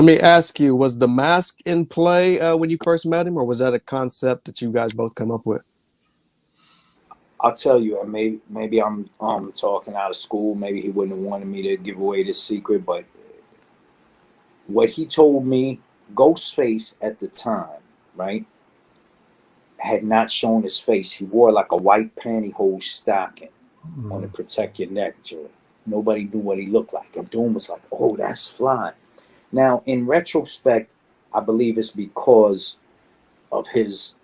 Let me ask you, was the mask in play when you first met him, or was that a concept that you guys both come up with? I'll tell you, and maybe I'm talking out of school. Maybe he wouldn't have wanted me to give away this secret, but what he told me, Ghostface at the time, right, had not shown his face. He wore like a white pantyhose stocking on to protect your neck, Joey. Nobody knew what he looked like. And Doom was like, oh, that's Fly. Now, in retrospect, I believe it's because of his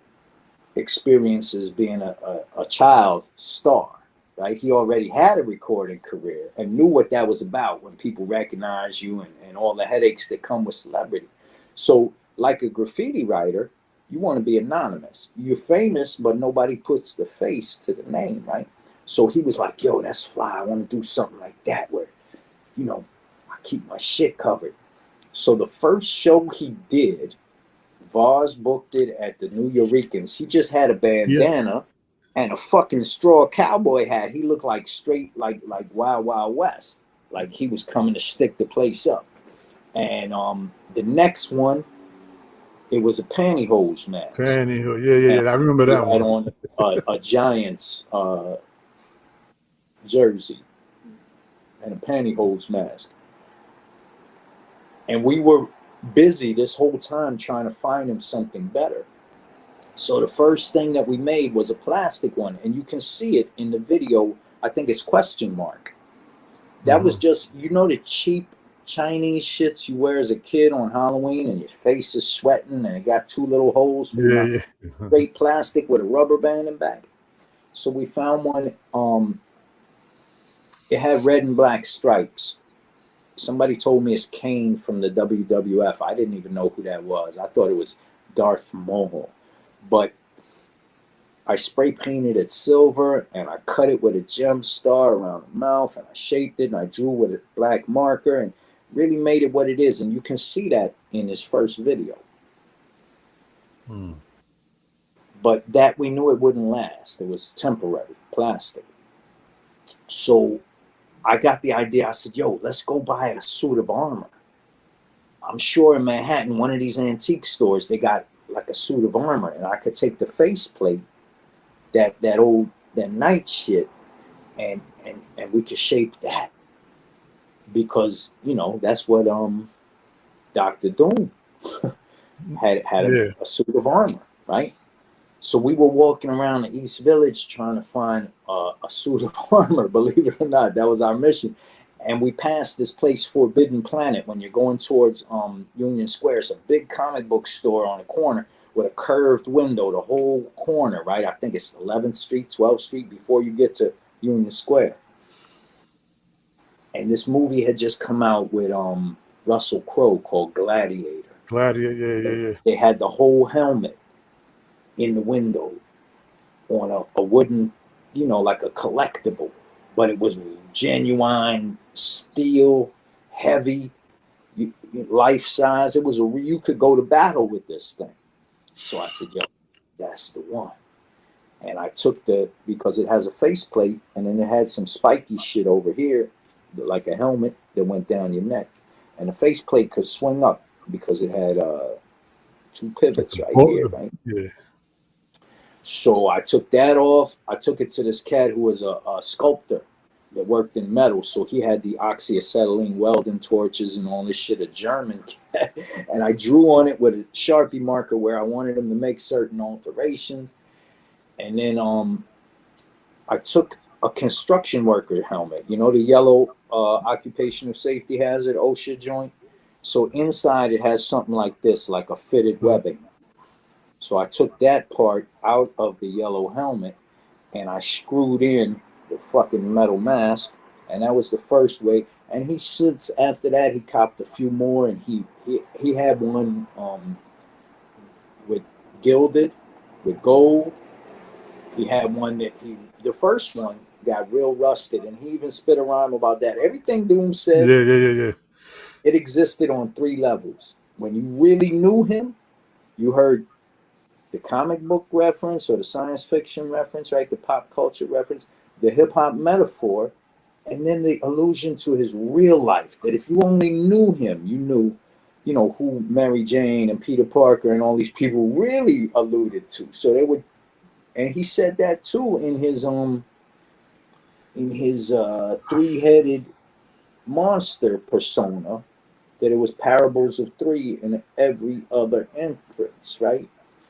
experiences being a child star, right? He already had a recording career and knew what that was about when people recognize you and all the headaches that come with celebrity. So, like a graffiti writer, you want to be anonymous. You're famous, but nobody puts the face to the name, right? So he was like, yo, that's Fly. I want to do something like that where, I keep my shit covered. So the first show he did, Vars booked it at the New Eurekans. He just had a bandana and a fucking straw cowboy hat. He looked like straight, like Wild Wild West. Like he was coming to stick the place up. And the next one, it was a pantyhose mask. Pantyhose, yeah. I remember that one. He had on a Giants jersey and a pantyhose mask. And we were busy this whole time trying to find him something better. So the first thing that we made was a plastic one, and you can see it in the video. I think it's question mark. That was just, the cheap Chinese shits you wear as a kid on Halloween, and your face is sweating, and it got two little holes for straight plastic with a rubber band in back. So we found one. It had red and black stripes. Somebody told me it's Kane from the WWF. I didn't even know who that was. I thought it was Darth Maul. But I spray painted it silver, and I cut it with a gem star around the mouth, and I shaped it, and I drew with a black marker, and really made it what it is. And you can see that in his first video. But that we knew it wouldn't last. It was temporary, plastic. So I got the idea. I said, yo, let's go buy a suit of armor. I'm sure in Manhattan, one of these antique stores, they got like a suit of armor, and I could take the faceplate, that night shit, and we could shape that. Because, that's what Dr. Doom had a suit of armor, right? So we were walking around the East Village trying to find a suit of armor, believe it or not. That was our mission. And we passed this place, Forbidden Planet, when you're going towards Union Square. It's a big comic book store on the corner with a curved window, the whole corner, right? I think it's 11th Street, 12th Street, before you get to Union Square. And this movie had just come out with Russell Crowe called Gladiator. Gladiator, They had the whole helmet in the window on a wooden, like a collectible, but it was genuine steel, heavy, life size. It was you could go to battle with this thing. So I said, yo, that's the one. And I took because it has a faceplate, and then it had some spiky shit over here, like a helmet that went down your neck. And the faceplate could swing up because it had two pivots right here, right? Yeah. So I took that off. I took it to this cat who was a sculptor that worked in metal. So he had the oxyacetylene welding torches and all this shit, a German cat. And I drew on it with a Sharpie marker where I wanted him to make certain alterations. And then I took a construction worker helmet, the yellow occupational safety hazard OSHA joint. So inside it has something like this, like a fitted webbing. So I took that part out of the yellow helmet, and I screwed in the fucking metal mask, and that was the first way. And he since after that he copped a few more, and he had one with gilded, with gold. He had one that the first one got real rusted, and he even spit a rhyme about that. Everything Doom said, Yeah. It existed on 3 levels. When you really knew him, you heard the comic book reference or the science fiction reference, right? The pop culture reference, the hip hop metaphor, and then the allusion to his real life. That if you only knew him, you knew you know, who Mary Jane and Peter Parker and all these people really alluded to. So they would, and he said that too in his three-headed monster persona, that it was parables of three in every other inference, right?